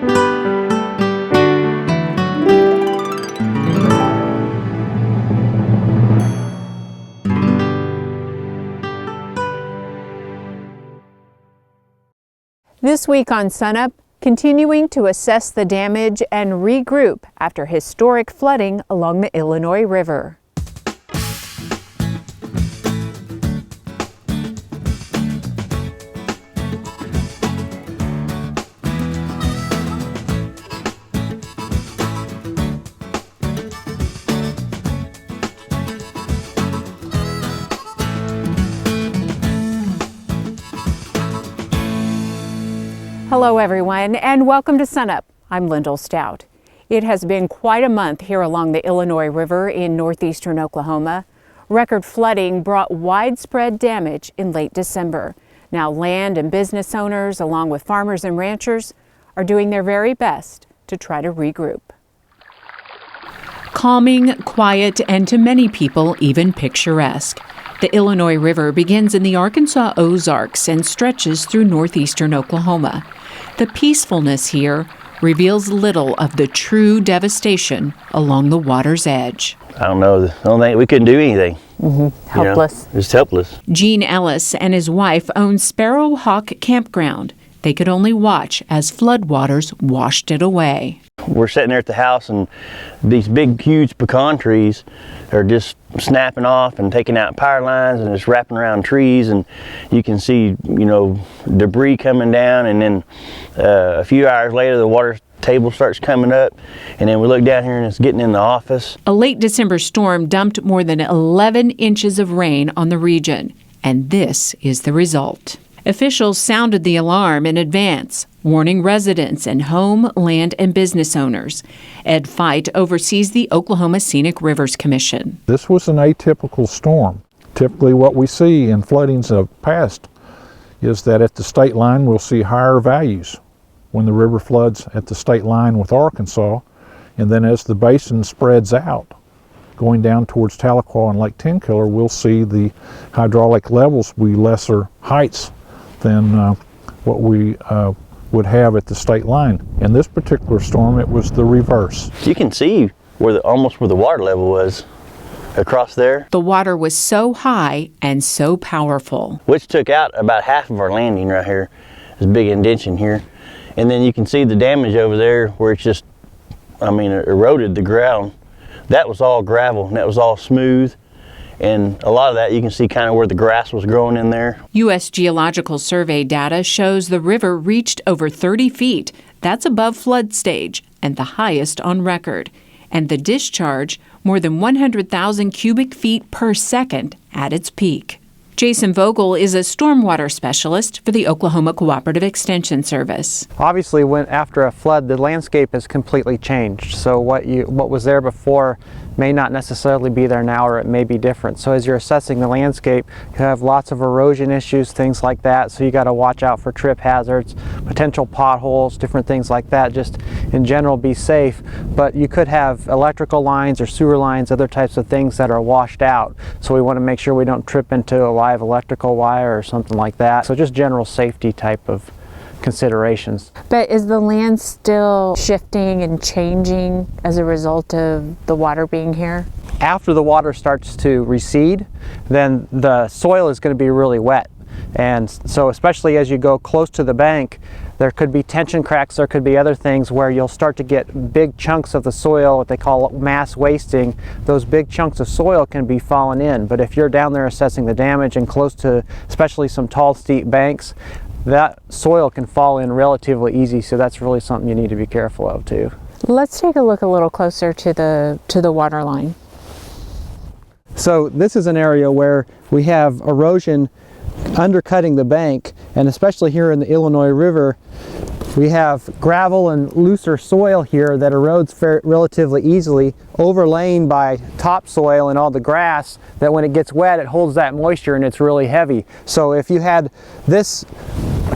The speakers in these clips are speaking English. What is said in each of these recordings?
This week on SUNUP, continuing to assess the damage and regroup after historic flooding along the Illinois River. Hello everyone, and welcome to SUNUP. I'm Lyndall Stout. It has been quite a month here along the Illinois River in northeastern Oklahoma. Record flooding brought widespread damage in late December. Now land and business owners, along with farmers and ranchers, are doing their very best to try to regroup. Calming, quiet, and to many people even picturesque. The Illinois River begins in the Arkansas Ozarks and stretches through northeastern Oklahoma. The peacefulness here reveals little of the true devastation along the water's edge. I don't know. I don't think we couldn't do anything. Helpless. Just helpless. Gene Ellis and his wife own Sparrowhawk Campground. They could only watch as floodwaters washed it away. We're sitting there at the house and these big, huge pecan trees are just snapping off and taking out power lines and just wrapping around trees, and you can see, debris coming down, and then a few hours later the water table starts coming up, and then we look down here and it's getting in the office. A late December storm dumped more than 11 inches of rain on the region, and this is the result. Officials sounded the alarm in advance, warning residents and home, land, and business owners. Ed Fite oversees the Oklahoma Scenic Rivers Commission. This was an atypical storm. Typically what we see in floodings of past is that at the state line we'll see higher values when the river floods at the state line with Arkansas, and then as the basin spreads out, going down towards Tahlequah and Lake Tenkiller, we'll see the hydraulic levels be lesser heights than what we would have at the state line. In this particular storm, it was the reverse. You can see almost where the water level was across there. The water was so high and so powerful, which took out about half of our landing right here. There's a big indention here. And then you can see the damage over there where it's just, it eroded the ground. That was all gravel and that was all smooth. And a lot of that you can see kind of where the grass was growing in there. U.S. Geological Survey data shows the river reached over 30 feet. That's above flood stage and the highest on record. And the discharge, more than 100,000 cubic feet per second at its peak. Jason Vogel is a stormwater specialist for the Oklahoma Cooperative Extension Service. Obviously, after a flood, the landscape has completely changed. So what was there before may not necessarily be there now, or it may be different. So as you're assessing the landscape, you have lots of erosion issues, things like that. So you got to watch out for trip hazards, potential potholes, different things like that. Just in general, be safe. But you could have electrical lines or sewer lines, other types of things that are washed out. So we want to make sure we don't trip into a live electrical wire or something like that. So just general safety type of considerations. But is the land still shifting and changing as a result of the water being here? After the water starts to recede, then the soil is going to be really wet. And so especially as you go close to the bank, there could be tension cracks, there could be other things where you'll start to get big chunks of the soil, what they call mass wasting. Those big chunks of soil can be falling in. But if you're down there assessing the damage and close to especially some tall, steep banks, that soil can fall in relatively easy, so that's really something you need to be careful of too. Let's take a look a little closer to the water line. So this is an area where we have erosion undercutting the bank, and especially here in the Illinois River, we have gravel and looser soil here that erodes relatively easily, overlain by topsoil and all the grass, that when it gets wet it holds that moisture and it's really heavy. So if you had this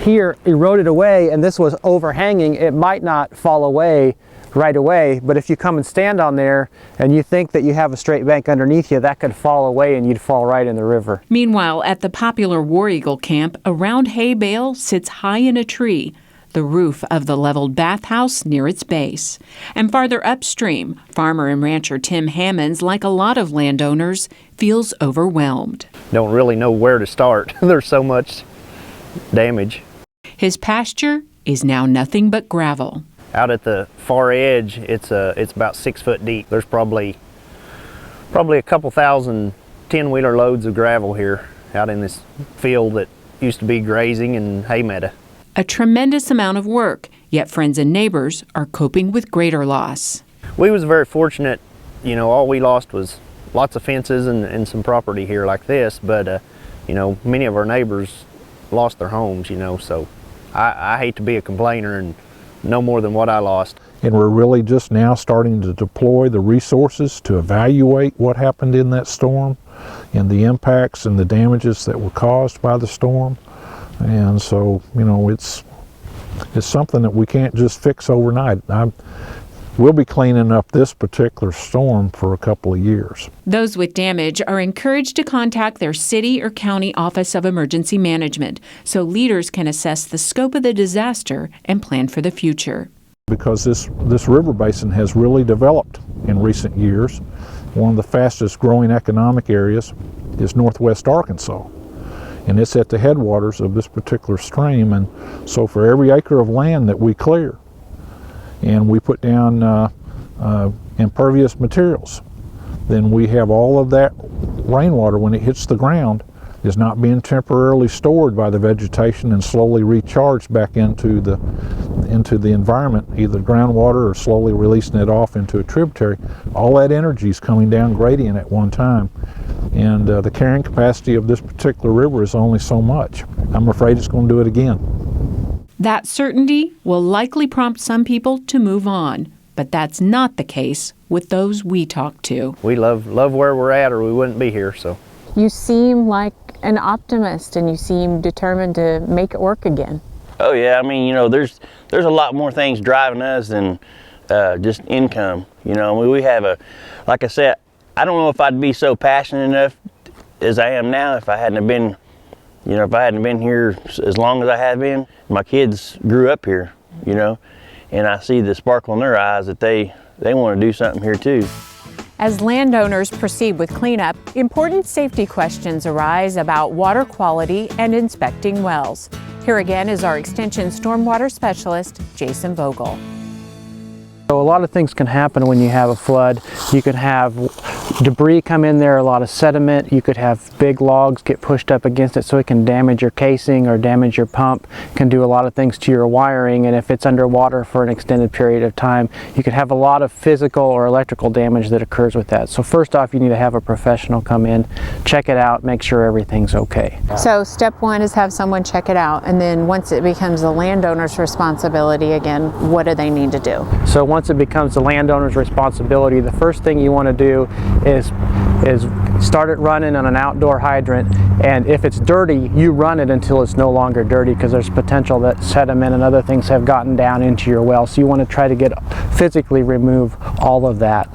here eroded away and this was overhanging, it might not fall away right away, but if you come and stand on there and you think that you have a straight bank underneath you, that could fall away and you'd fall right in the river. Meanwhile, at the popular War Eagle camp, a round hay bale sits high in a tree. the roof of the leveled bathhouse near its base. And farther upstream, farmer and rancher Tim Hammonds, like a lot of landowners, feels overwhelmed. Don't really know where to start. There's so much damage. His pasture is now nothing but gravel. Out at the far edge, it's about 6 foot deep. There's probably a couple thousand 10-wheeler loads of gravel here out in this field that used to be grazing and hay meadow. A tremendous amount of work, yet friends and neighbors are coping with greater loss. We was very fortunate, you know, all we lost was lots of fences and some property here like this, but you know, many of our neighbors lost their homes, you know, so I hate to be a complainer and no more than what I lost. And we're really just now starting to deploy the resources to evaluate what happened in that storm and the impacts and the damages that were caused by the storm. And so, you know, it's something that we can't just fix overnight. We'll be cleaning up this particular storm for a couple of years. Those with damage are encouraged to contact their city or county office of emergency management so leaders can assess the scope of the disaster and plan for the future. Because this river basin has really developed in recent years. One of the fastest growing economic areas is northwest Arkansas, and it's at the headwaters of this particular stream. And so for every acre of land that we clear and we put down impervious materials, then we have all of that rainwater, when it hits the ground, is not being temporarily stored by the vegetation and slowly recharged back into the environment, either groundwater or slowly releasing it off into a tributary. All that energy is coming down gradient at one time, and the carrying capacity of this particular river is only so much. I'm afraid it's going to do it again. That certainty will likely prompt some people to move on, but that's not the case with those we talk to. We love where we're at, or we wouldn't be here. So You seem like an optimist, and you seem determined to make it work again. Oh yeah, I mean, you know, there's a lot more things driving us than just income. You know, we have like I said, I don't know if I'd be so passionate enough as I am now if I hadn't have been, you know, if I hadn't been here as long as I have been. My kids grew up here, you know, and I see the sparkle in their eyes that they want to do something here too. As landowners proceed with cleanup, important safety questions arise about water quality and inspecting wells. Here again is our Extension Stormwater Specialist, Jason Vogel. So a lot of things can happen when you have a flood. You could have debris come in there, a lot of sediment. You could have big logs get pushed up against it, so it can damage your casing or damage your pump. It can do a lot of things to your wiring, and if it's underwater for an extended period of time, you could have a lot of physical or electrical damage that occurs with that. So first off, you need to have a professional come in, check it out, make sure everything's okay. So step one is have someone check it out, and then once it becomes the landowner's responsibility again, what do they need to do? So once it becomes the landowner's responsibility, the first thing you want to do is start it running on an outdoor hydrant, and if it's dirty, you run it until it's no longer dirty, because there's potential that sediment and other things have gotten down into your well. So you want to try to physically remove all of that.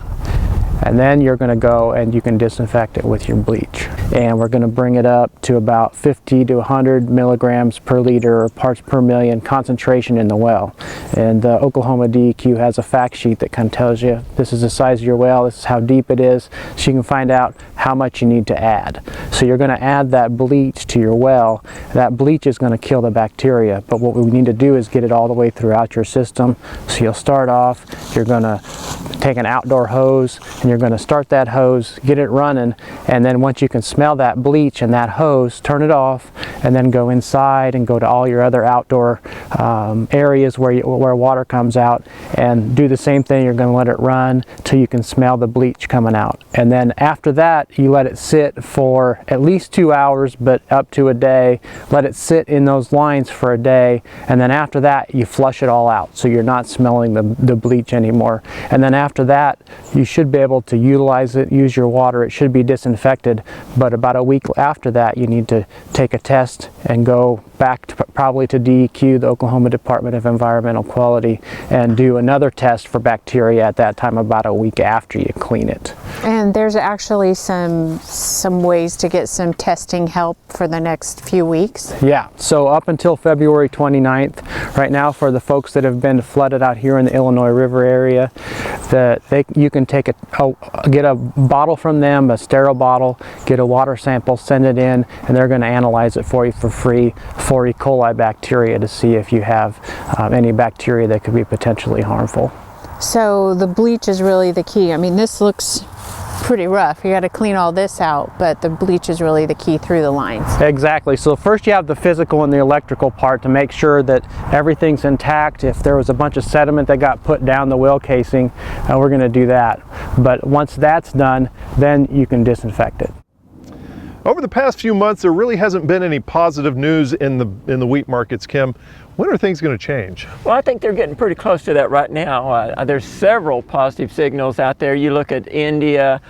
And then you're going to go and you can disinfect it with your bleach. And we're going to bring it up to about 50 to 100 milligrams per liter or parts per million concentration in the well. And the Oklahoma DEQ has a fact sheet that kind of tells you this is the size of your well, this is how deep it is, so you can find out how much you need to add. So you're going to add that bleach to your well. That bleach is going to kill the bacteria, but what we need to do is get it all the way throughout your system. So you'll start off, you're going to take an outdoor hose, and you're going to start that hose, get it running, and then once you can smell that bleach and that hose, turn it off, and then go inside and go to all your other outdoor areas where water comes out, and do the same thing. You're going to let it run till you can smell the bleach coming out, and then after that you let it sit for at least 2 hours, but up to a day. Let it sit in those lines for a day, and then after that you flush it all out, so you're not smelling the bleach anymore. And then after that you should be able able to utilize it, use your water, it should be disinfected. But about a week after that, you need to take a test and go back to, probably to DEQ, the Oklahoma Department of Environmental Quality, and do another test for bacteria at that time about a week after you clean it. And there's actually some ways to get some testing help for the next few weeks. Yeah, so up until February 29th, right now for the folks that have been flooded out here in the Illinois River area, you can take get a bottle from them, a sterile bottle, get a water sample, send it in, and they're going to analyze it for you for free for E. coli bacteria to see if you have any bacteria that could be potentially harmful. So the bleach is really the key. I mean, this looks pretty rough. You got to clean all this out, but the bleach is really the key through the lines. Exactly. So first you have the physical and the electrical part to make sure that everything's intact. If there was a bunch of sediment that got put down the well casing, we're going to do that. But once that's done, then you can disinfect it. Over the past few months, there really hasn't been any positive news in the wheat markets, Kim. When are things going to change? Well, I think they're getting pretty close to that right now. There's several positive signals out there. You look at India,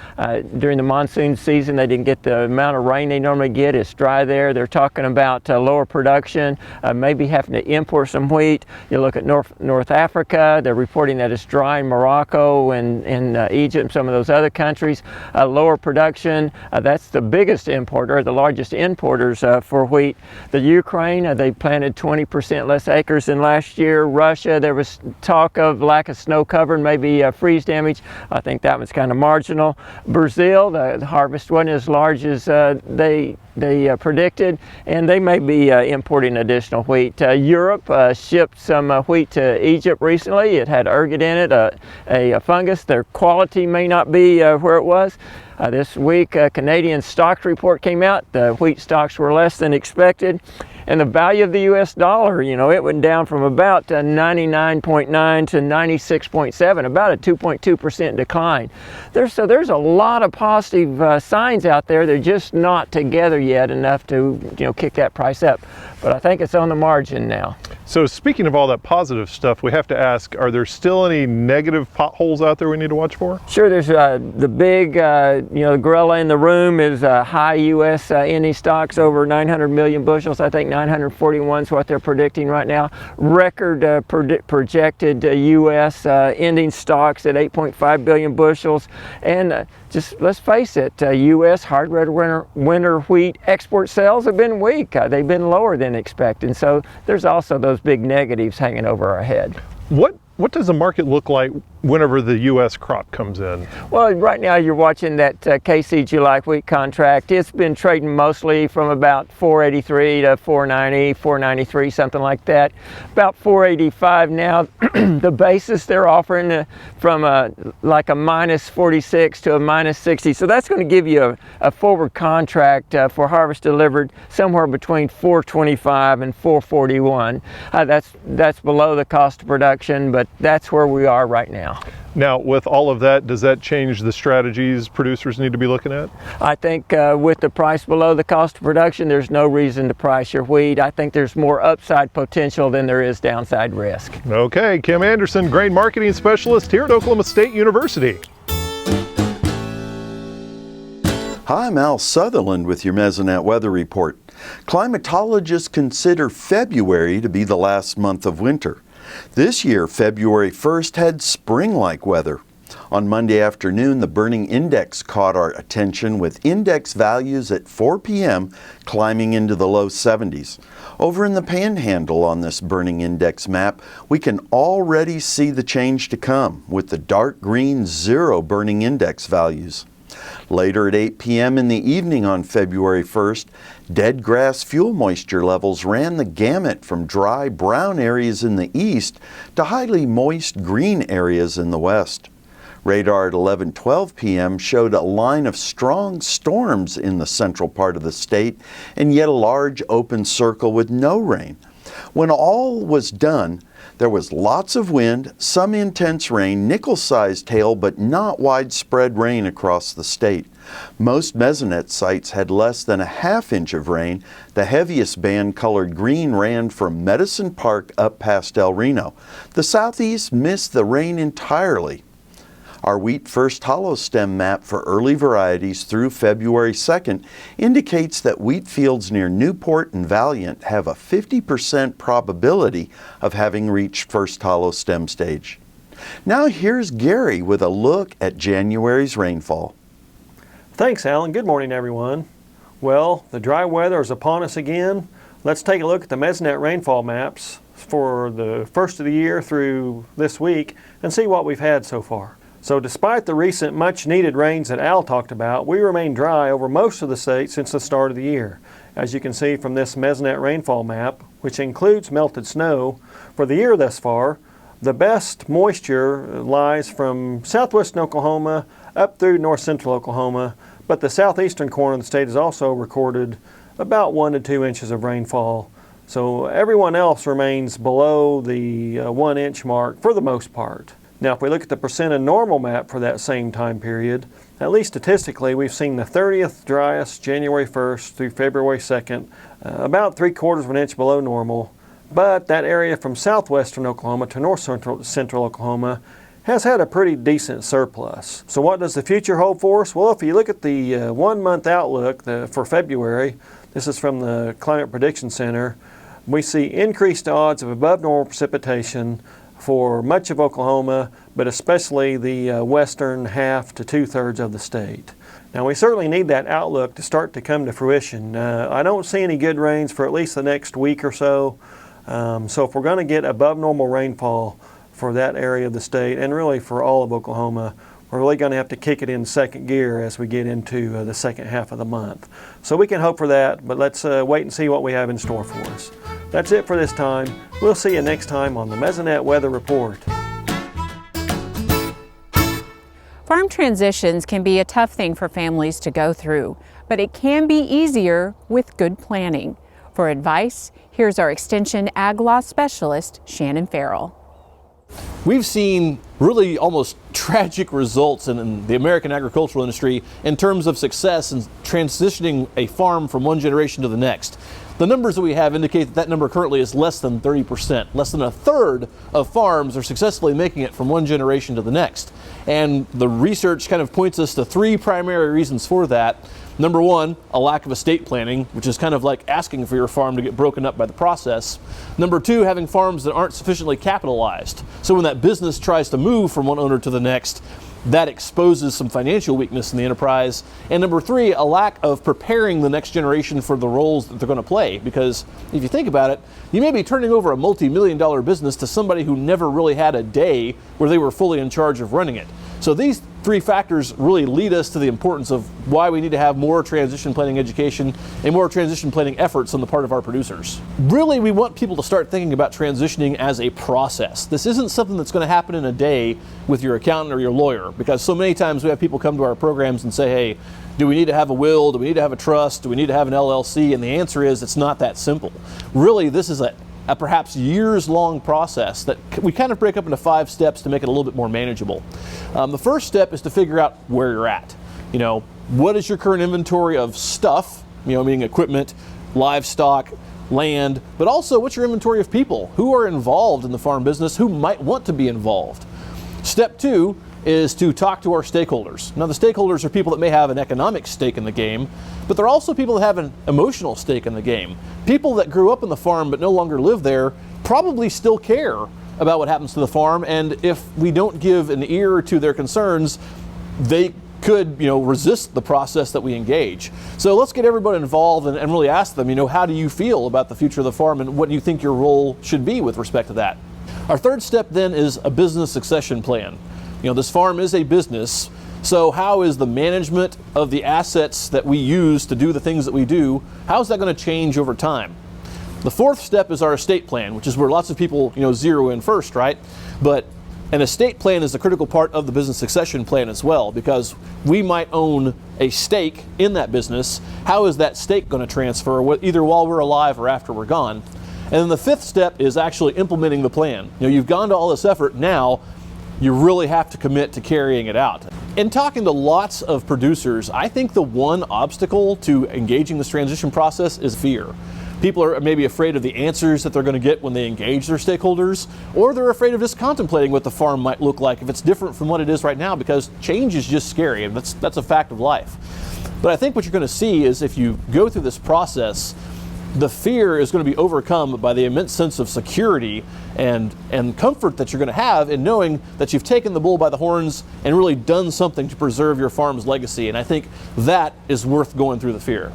during the monsoon season, they didn't get the amount of rain they normally get. It's dry there. They're talking about lower production, maybe having to import some wheat. You look at North Africa, they're reporting that it's dry in Morocco and Egypt and some of those other countries. Lower production, that's the biggest importer, the largest importers for wheat. The Ukraine, they planted 20% less acres than last year. Russia, there was talk of lack of snow cover and maybe freeze damage. I think that was kind of marginal. Brazil, the harvest wasn't as large as they predicted, and they may be importing additional wheat. Europe shipped some wheat to Egypt recently. It had ergot in it, a fungus. Their quality may not be where it was. This week, a Canadian stocks report came out. The wheat stocks were less than expected. And the value of the U.S. dollar, it went down from about 99.9 to 96.7, about a 2.2% decline. There's a lot of positive signs out there. They're just not together yet enough to, kick that price up. But I think it's on the margin now. So speaking of all that positive stuff, we have to ask, are there still any negative potholes out there we need to watch for? Sure, there's the big, the gorilla in the room is high U.S. ending stocks over 900 million bushels. I think 941 is what they're predicting right now. Record projected U.S. ending stocks at 8.5 billion bushels. And just let's face it, U.S. hard red winter wheat export sales have been weak. They've been lower than expected. So there's also those big negatives hanging over our head. What does the market look like whenever the U.S. crop comes in? Well, right now you're watching that KC July wheat contract. It's been trading mostly from about 483 to 490, 493, something like that. About 485 now. The basis they're offering from like a minus 46 to a minus 60. So that's going to give you a forward contract for harvest delivered somewhere between 425 and 441. That's below the cost of production, but that's where we are right now. Now, with all of that, does that change the strategies producers need to be looking at? I think with the price below the cost of production, there's no reason to price your wheat. I think there's more upside potential than there is downside risk. Okay, Kim Anderson, grain marketing specialist here at Oklahoma State University. Hi, I'm Al Sutherland with your Mesonet weather report. Climatologists consider February to be the last month of winter. This year, February 1st had spring-like weather. On Monday afternoon, the burning index caught our attention with index values at 4 p.m. climbing into the low 70s. Over in the Panhandle on this burning index map, we can already see the change to come with the dark green 0 burning index values. Later at 8 p.m. in the evening on February 1st, dead grass fuel moisture levels ran the gamut from dry brown areas in the east to highly moist green areas in the west. Radar at 11:12 p.m. showed a line of strong storms in the central part of the state and yet a large open circle with no rain. When all was done, there was lots of wind, some intense rain, nickel-sized hail, but not widespread rain across the state. Most Mesonet sites had less than a half inch of rain. The heaviest band colored green ran from Medicine Park up past El Reno. The southeast missed the rain entirely. Our wheat first hollow stem map for early varieties through February 2nd indicates that wheat fields near Newport and Valiant have a 50% probability of having reached first hollow stem stage. Now here's Gary with a look at January's rainfall. Thanks, Alan. Good morning, everyone. Well, the dry weather is upon us again. Let's take a look at the Mesonet rainfall maps for the first of the year through this week and see what we've had so far. So despite the recent much-needed rains that Al talked about, we remain dry over most of the state since the start of the year. As you can see from this Mesonet rainfall map, which includes melted snow, for the year thus far, the best moisture lies from southwestern Oklahoma up through north central Oklahoma, but the southeastern corner of the state has also recorded about 1 to 2 inches of rainfall. So everyone else remains below the 1 inch mark for the most part. Now if we look at the percent of normal map for that same time period, at least statistically we've seen the 30th driest January 1st through February 2nd, about 3/4 of an inch below normal. But that area from southwestern Oklahoma to north central Oklahoma has had a pretty decent surplus. So what does the future hold for us? Well, if you look at the 1 month outlook for February, this is from the Climate Prediction Center, we see increased odds of above normal precipitation for much of Oklahoma, but especially the western half to 2/3 of the state. Now we certainly need that outlook to start to come to fruition. I don't see any good rains for at least the next week or so. So if we're going to get above normal rainfall for that area of the state, and really for all of Oklahoma, we're really going to have to kick it in second gear as we get into the second half of the month. So we can hope for that, but let's wait and see what we have in store for us. That's it for this time. We'll see you next time on the Mesonet Weather Report. Farm transitions can be a tough thing for families to go through, but it can be easier with good planning. For advice, here's our Extension Ag Law Specialist, Shannon Farrell. We've seen really almost tragic results in the American agricultural industry in terms of success in transitioning a farm from one generation to the next. The numbers that we have indicate that number currently is less than 30%. Less than 1/3 of farms are successfully making it from one generation to the next. And the research kind of points us to 3 primary reasons for that. Number 1, a lack of estate planning, which is kind of like asking for your farm to get broken up by the process. Number 2, having farms that aren't sufficiently capitalized. So when that business tries to move from one owner to the next, that exposes some financial weakness in the enterprise. And number 3, a lack of preparing the next generation for the roles that they're going to play. Because if you think about it, you may be turning over a multi-million-dollar business to somebody who never really had a day where they were fully in charge of running it. So these 3 factors really lead us to the importance of why we need to have more transition planning education and more transition planning efforts on the part of our producers. Really, we want people to start thinking about transitioning as a process. This isn't something that's going to happen in a day with your accountant or your lawyer, because so many times we have people come to our programs and say, hey, do we need to have a will? Do we need to have a trust? Do we need to have an LLC? And the answer is it's not that simple. Really, this is a perhaps years-long process that we kind of break up into 5 steps to make it a little bit more manageable. The first step is to figure out where you're at. You know, what is your current inventory of stuff, meaning equipment, livestock, land, but also what's your inventory of people? Who are involved in the farm business? Who might want to be involved? Step 2 is to talk to our stakeholders. Now, the stakeholders are people that may have an economic stake in the game, but they're also people that have an emotional stake in the game. People that grew up in the farm but no longer live there probably still care about what happens to the farm, and if we don't give an ear to their concerns, they could resist the process that we engage. So let's get everybody involved and really ask them, how do you feel about the future of the farm and what do you think your role should be with respect to that? Our third step then is a business succession plan. This farm is a business, so how is the management of the assets that we use to do the things that we do, how is that going to change over time? The fourth step is our estate plan, which is where lots of people zero in first, right? But an estate plan is a critical part of the business succession plan as well, because we might own a stake in that business. How is that stake going to transfer, either while we're alive or after we're gone? And then the fifth step is actually implementing the plan. You've gone to all this effort, now you really have to commit to carrying it out. In talking to lots of producers, I think the one obstacle to engaging this transition process is fear. People are maybe afraid of the answers that they're going to get when they engage their stakeholders, or they're afraid of just contemplating what the farm might look like if it's different from what it is right now, because change is just scary, and that's a fact of life. But I think what you're going to see is if you go through this process, the fear is going to be overcome by the immense sense of security and comfort that you're going to have in knowing that you've taken the bull by the horns and really done something to preserve your farm's legacy. And I think that is worth going through the fear.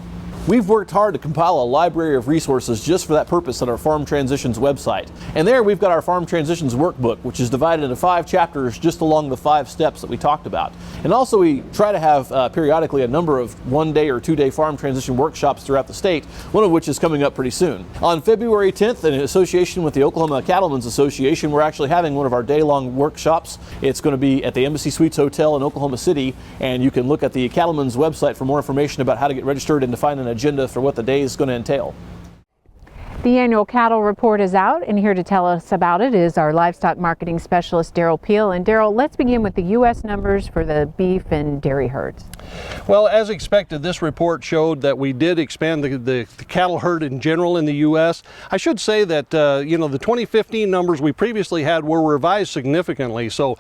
We've worked hard to compile a library of resources just for that purpose at our Farm Transitions website. And there we've got our Farm Transitions workbook, which is divided into 5 chapters just along the 5 steps that we talked about. And also we try to have periodically a number of 1-day or 2-day farm transition workshops throughout the state, one of which is coming up pretty soon. On February 10th, in association with the Oklahoma Cattlemen's Association, we're actually having one of our day-long workshops. It's going to be at the Embassy Suites Hotel in Oklahoma City, and you can look at the Cattlemen's website for more information about how to get registered and to find an agenda for what the day is going to entail. The annual cattle report is out, and here to tell us about it is our livestock marketing specialist, Daryl Peel. And Daryl, let's begin with the U.S. numbers for the beef and dairy herds. Well, as expected, this report showed that we did expand the cattle herd in general in the U.S. I should say that, the 2015 numbers we previously had were revised significantly. So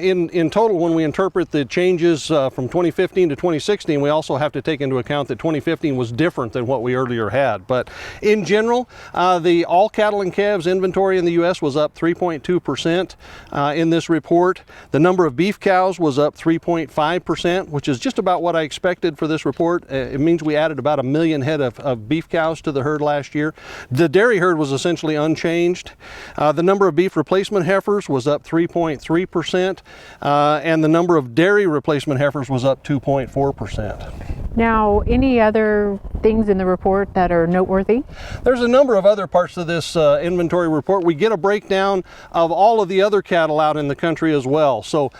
in total, when we interpret the changes from 2015 to 2016, we also have to take into account that 2015 was different than what we earlier had. But in general, the all cattle and calves inventory in the U.S. was up 3.2% in this report. The number of beef cows was up 3.5%, which is just about what I expected for this report. It means we added about 1 million head of beef cows to the herd last year. The dairy herd was essentially unchanged. The number of beef replacement heifers was up 3.3%, and the number of dairy replacement heifers was up 2.4%. Now, any other things in the report that are noteworthy? There's a number of other parts of this inventory report. We get a breakdown of all of the other cattle out in the country as well. So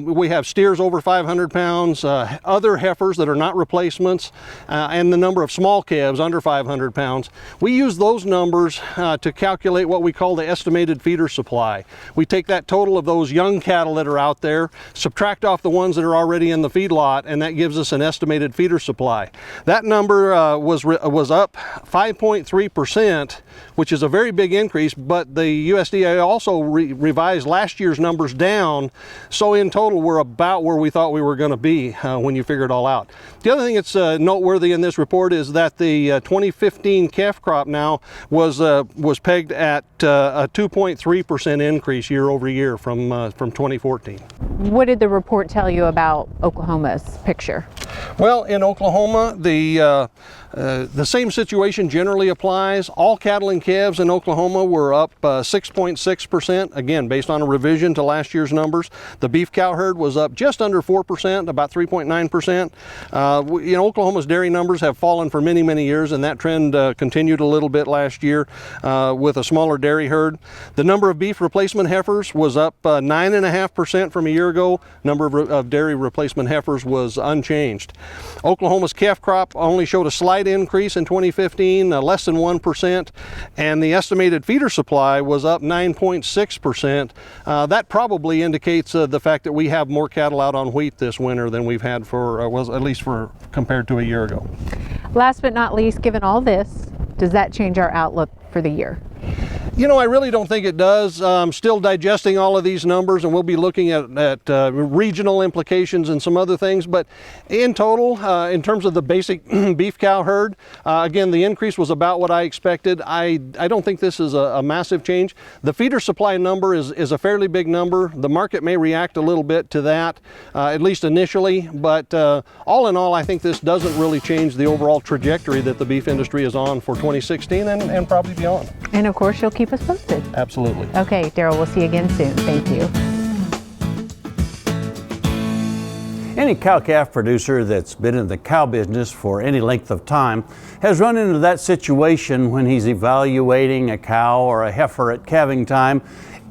we have steers over 500 pounds, other heifers that are not replacements, and the number of small calves under 500 pounds. We use those numbers to calculate what we call the estimated feeder supply. We take that total of those young cattle that are out there, subtract off the ones that are already in the feedlot, and that gives us an estimated feeder supply. That number was up 5.3%, which is a very big increase, but the USDA also revised last year's numbers down. So in total, we're about where we thought we were going to be when you figure it all out. The other thing that's noteworthy in this report is that the 2015 calf crop now was pegged at a 2.3% increase year over year from 2014. What did the report tell you about Oklahoma's picture? Well, in Oklahoma, the same situation generally applies. All cattle and calves in Oklahoma were up 6.6%, again, based on a revision to last year's numbers. The beef cow herd was up just under 4%, about 3.9%. Oklahoma's dairy numbers have fallen for many, many years, and that trend continued a little bit last year with a smaller dairy herd. The number of beef replacement heifers was up 9.5% from a year ago. Number of dairy replacement heifers was unchanged. Oklahoma's calf crop only showed a slight increase in 2015, less than 1%, and the estimated feeder supply was up 9.6%. That probably indicates the fact that we have more cattle out on wheat this winter than we've had at least compared to a year ago. Last but not least, given all this, does that change our outlook for the year? I really don't think it does. I'm still digesting all of these numbers, and we'll be looking at regional implications and some other things. But in total, in terms of the basic beef cow herd, again, the increase was about what I expected. I don't think this is a massive change. The feeder supply number is a fairly big number. The market may react a little bit to that, at least initially. But all in all, I think this doesn't really change the overall trajectory that the beef industry is on for 2016 and probably beyond. And of course, you'll keep us posted. Absolutely. Okay, Daryl, we'll see you again soon. Thank you. Any cow-calf producer that's been in the cow business for any length of time has run into that situation when he's evaluating a cow or a heifer at calving time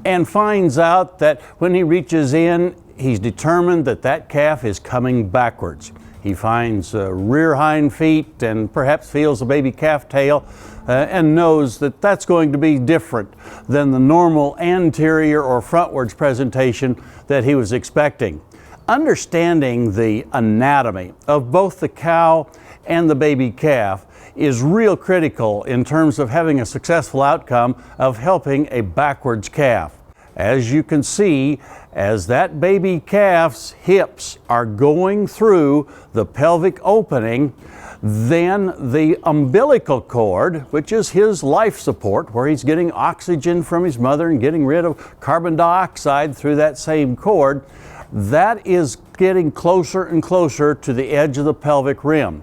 and finds out that when he reaches in, he's determined that that calf is coming backwards. He finds rear hind feet and perhaps feels a baby calf tail and knows that that's going to be different than the normal anterior or frontwards presentation that he was expecting. Understanding the anatomy of both the cow and the baby calf is real critical in terms of having a successful outcome of helping a backwards calf. As you can see, as that baby calf's hips are going through the pelvic opening, then the umbilical cord, which is his life support, where he's getting oxygen from his mother and getting rid of carbon dioxide through that same cord, that is getting closer and closer to the edge of the pelvic rim.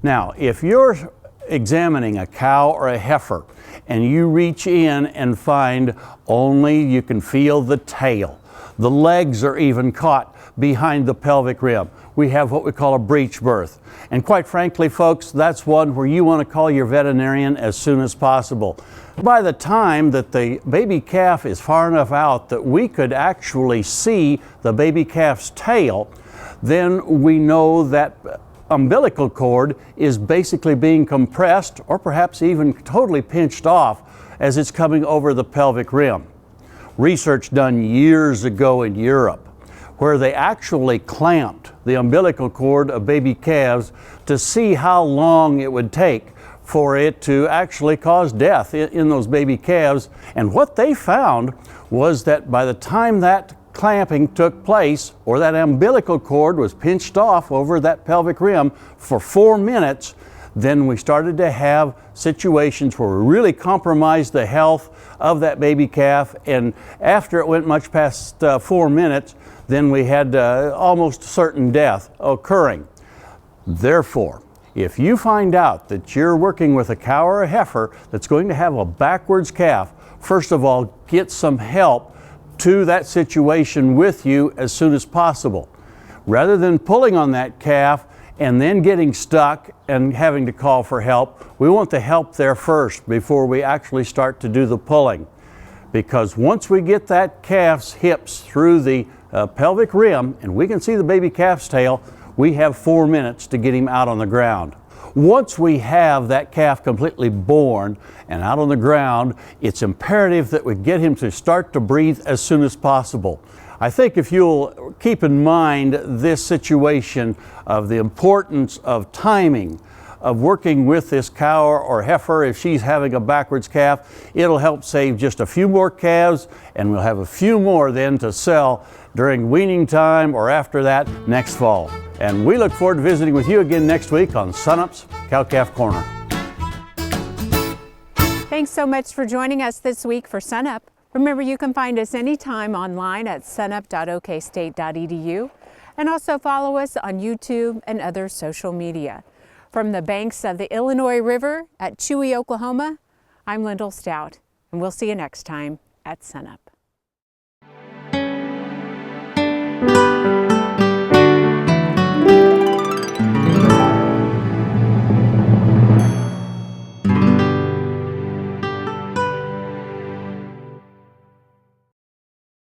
Now, if you're examining a cow or a heifer and you reach in and find only you can feel the tail, the legs are even caught behind the pelvic rim, we have what we call a breech birth. And quite frankly, folks, that's one where you want to call your veterinarian as soon as possible. By the time that the baby calf is far enough out that we could actually see the baby calf's tail, then we know that umbilical cord is basically being compressed or perhaps even totally pinched off as it's coming over the pelvic rim. Research done years ago in Europe, where they actually clamped the umbilical cord of baby calves to see how long it would take for it to actually cause death in those baby calves. And what they found was that by the time that clamping took place, or that umbilical cord was pinched off over that pelvic rim for 4 minutes, then we started to have situations where we really compromised the health of that baby calf. And after it went much past 4 minutes, then we had almost certain death occurring. Therefore, if you find out that you're working with a cow or a heifer that's going to have a backwards calf, first of all, get some help to that situation with you as soon as possible. Rather than pulling on that calf and then getting stuck and having to call for help, we want the help there first before we actually start to do the pulling. Because once we get that calf's hips through the pelvic rim and we can see the baby calf's tail, we have 4 minutes to get him out on the ground. Once we have that calf completely born and out on the ground, it's imperative that we get him to start to breathe as soon as possible. I think if you'll keep in mind this situation of the importance of timing, of working with this cow or heifer if she's having a backwards calf, it'll help save just a few more calves, and we'll have a few more then to sell during weaning time or after that next fall. And we look forward to visiting with you again next week on SUNUP's Cow-Calf Corner. Thanks so much for joining us this week for SUNUP. Remember, you can find us anytime online at sunup.okstate.edu, and also follow us on YouTube and other social media. From the banks of the Illinois River at Chewy, Oklahoma, I'm Lyndall Stout, and we'll see you next time at SUNUP.